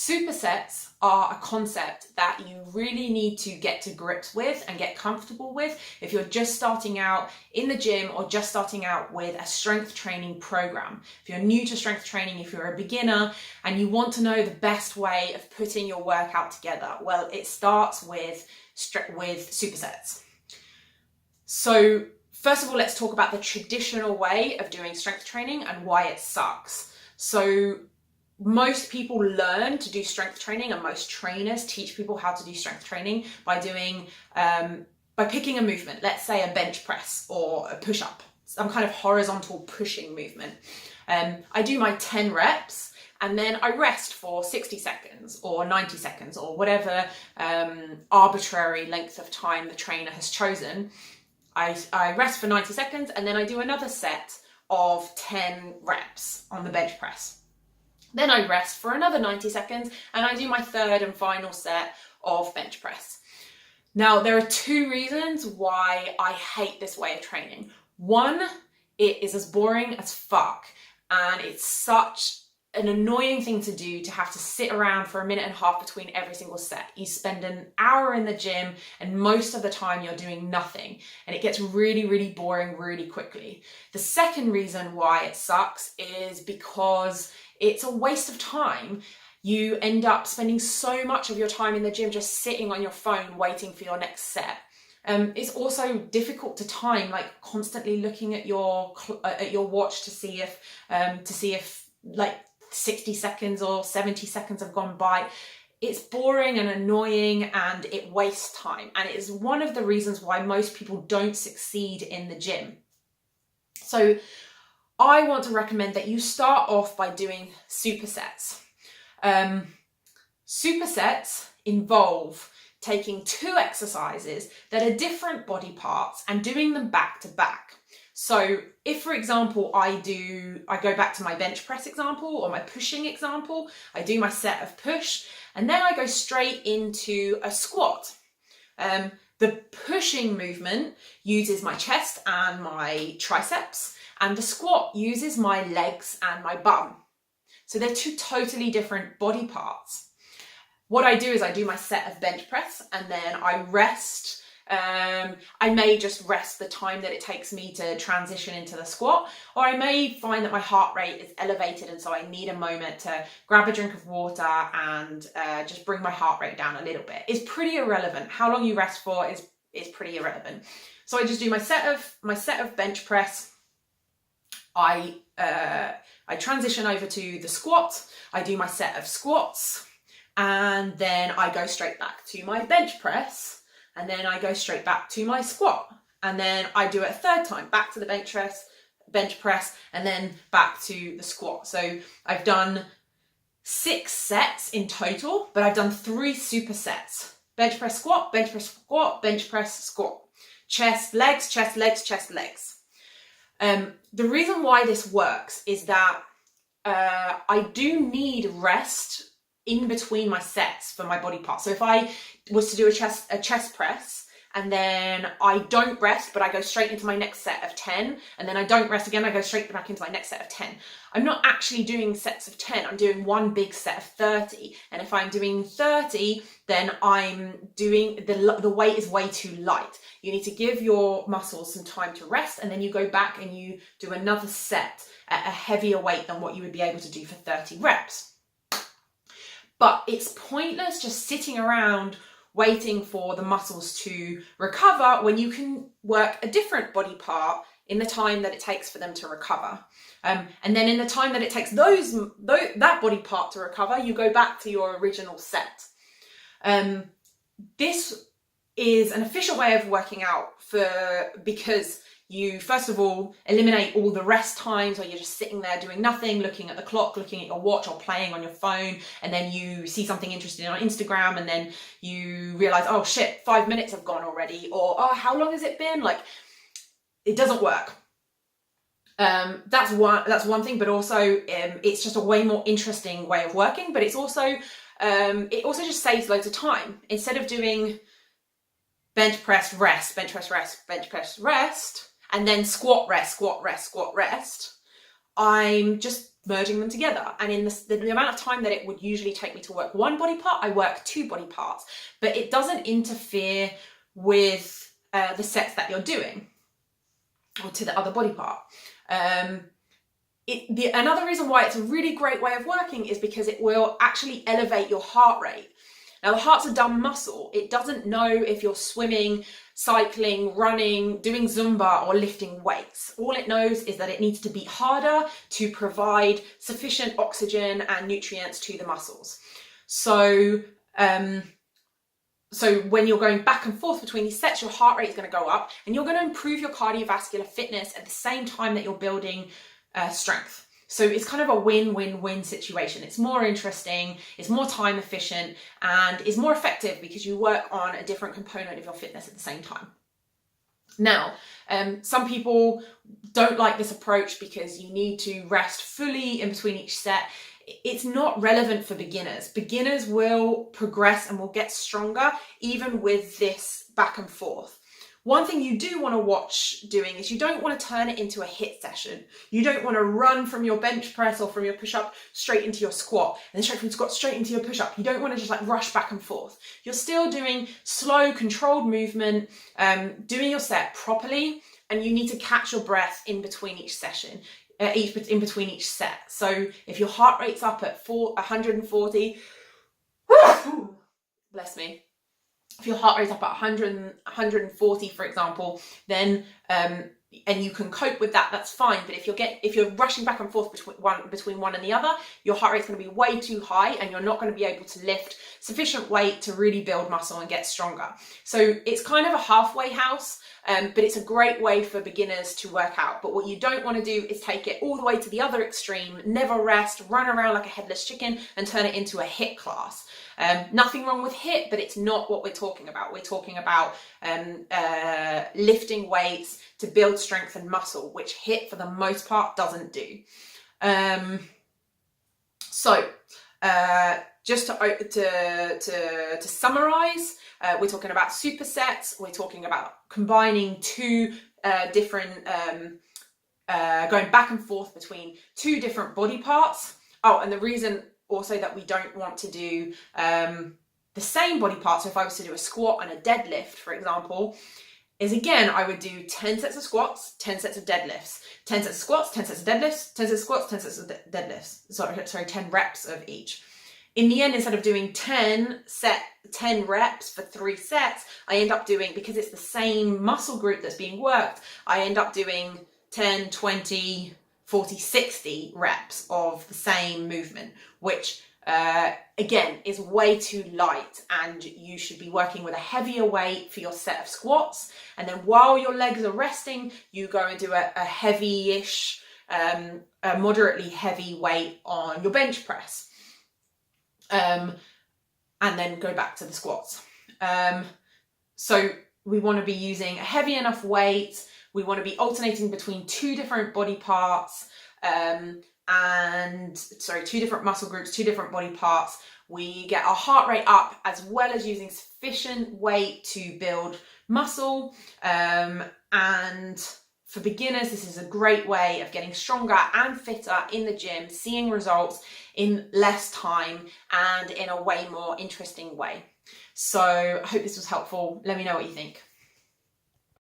Supersets are a concept that you really need to get to grips with and get comfortable with if you're just starting out in the gym or just starting out with a strength training program. If you're new to strength training, if you're a beginner and you want to know the best way of putting your workout together, well, it starts with supersets. So first of all, let's talk about the traditional way of doing strength training and why it sucks. So most people learn to do strength training, and most trainers teach people how to do strength training by picking a movement, let's say a bench press or a push-up, some kind of horizontal pushing movement. I do my 10 reps and then I rest for 60 seconds or 90 seconds or whatever arbitrary length of time the trainer has chosen. I rest for 90 seconds and then I do another set of 10 reps on the bench press. Then I rest for another 90 seconds and I do my third and final set of bench press. Now, there are two reasons why I hate this way of training. One, it is as boring as fuck, and it's such an annoying thing to do to have to sit around for a minute and a half between every single set. You spend an hour in the gym and most of the time you're doing nothing, and it gets really, really boring really quickly. The second reason why it sucks is because it's a waste of time. You end up spending so much of your time in the gym just sitting on your phone waiting for your next set. It's also difficult to time, like constantly looking at your watch to see if like 60 seconds or 70 seconds have gone by. It's boring and annoying and it wastes time. And it is one of the reasons why most people don't succeed in the gym. So I want to recommend that you start off by doing supersets. Supersets involve taking two exercises that are different body parts and doing them back to back. So if, for example, I go back to my bench press example or my pushing example, I do my set of push and then I go straight into a squat. The pushing movement uses my chest and my triceps, and the squat uses my legs and my bum. So they're two totally different body parts. What I do is I do my set of bench press and then I rest. I may just rest the time that it takes me to transition into the squat, or I may find that my heart rate is elevated and so I need a moment to grab a drink of water and just bring my heart rate down a little bit. It's pretty irrelevant. How long you rest for is pretty irrelevant. So I just do my set of bench press. I transition over to the squat. I do my set of squats and then I go straight back to my bench press. And then I go straight back to my squat. And then I do it a third time, back to the bench press, and then back to the squat. So I've done 6 sets in total, but I've done 3 supersets. Bench press, squat, bench press, squat, bench press, squat. Chest, legs, chest, legs, chest, legs. The reason why this works is that I do need rest in between my sets for my body parts. So if I was to do a chest press and then I don't rest, but I go straight into my next set of 10, and then I don't rest again, I go straight back into my next set of 10. I'm not actually doing sets of 10, I'm doing one big set of 30. And if I'm doing 30, then I'm doing, the weight is way too light. You need to give your muscles some time to rest, and then you go back and you do another set at a heavier weight than what you would be able to do for 30 reps. But it's pointless just sitting around waiting for the muscles to recover when you can work a different body part in the time that it takes for them to recover. And then in the time that it takes that body part to recover, you go back to your original set. This is an efficient way of working out because you, first of all, eliminate all the rest times where you're just sitting there doing nothing, looking at the clock, looking at your watch or playing on your phone, and then you see something interesting on Instagram and then you realize, oh shit, 5 minutes have gone already, or oh, how long has it been? Like, it doesn't work. That's one thing, but also it's just a way more interesting way of working, but it also just saves loads of time. Instead of doing bench press, rest, bench press, rest, bench press, rest, and then squat, rest, squat, rest, squat, rest, I'm just merging them together. And in the amount of time that it would usually take me to work one body part, I work 2 body parts, but it doesn't interfere with the sets that you're doing or to the other body part. Another reason why it's a really great way of working is because it will actually elevate your heart rate. Now, the heart's a dumb muscle. It doesn't know if you're swimming, cycling, running, doing Zumba, or lifting weights. All it knows is that it needs to beat harder to provide sufficient oxygen and nutrients to the muscles. So when you're going back and forth between these sets, your heart rate is going to go up, and you're going to improve your cardiovascular fitness at the same time that you're building strength. So it's kind of a win-win-win situation. It's more interesting, it's more time efficient, and is more effective because you work on a different component of your fitness at the same time. Now, some people don't like this approach because you need to rest fully in between each set. It's not relevant for beginners. Beginners will progress and will get stronger even with this back and forth. One thing you do want to watch doing is you don't want to turn it into a HIIT session. You don't want to run from your bench press or from your push-up straight into your squat, and then straight from squat straight into your push-up. You don't want to just like rush back and forth. You're still doing slow, controlled movement, doing your set properly, and you need to catch your breath in between each session. In between each set. So if your heart rate's up at 140, bless me. If your heart rate's up at 140, for example, then and you can cope with that, that's fine. But if you're rushing back and forth between one and the other, your heart rate's going to be way too high, and you're not going to be able to lift sufficient weight to really build muscle and get stronger. So it's kind of a halfway house, but it's a great way for beginners to work out. But what you don't want to do is take it all the way to the other extreme, never rest, run around like a headless chicken, and turn it into a HIIT class. Nothing wrong with HIIT, but it's not what we're talking about. We're talking about lifting weights to build strength and muscle, which HIIT for the most part doesn't do. Just to summarize, we're talking about supersets. We're talking about combining 2 different, going back and forth between 2 different body parts. Oh, and the reason also that we don't want to do the same body parts, so if I was to do a squat and a deadlift, for example, is again, I would do 10 sets of squats, 10 sets of deadlifts, 10 sets of squats, 10 sets of deadlifts, 10 sets of squats, 10 sets of deadlifts. Sorry, 10 reps of each. In the end, instead of doing 10 reps for 3 sets, I end up doing, because it's the same muscle group that's being worked, I end up doing 10, 20, 40, 60 reps of the same movement, which again is way too light, and you should be working with a heavier weight for your set of squats, and then while your legs are resting, you go and do a heavy-ish, a moderately heavy weight on your bench press, and then go back to the squats. So we want to be using a heavy enough weight. We want to be alternating between 2 different body parts, 2 different muscle groups, 2 different body parts. We get our heart rate up as well as using sufficient weight to build muscle. And for beginners, this is a great way of getting stronger and fitter in the gym, seeing results in less time and in a way more interesting way. So I hope this was helpful. Let me know what you think.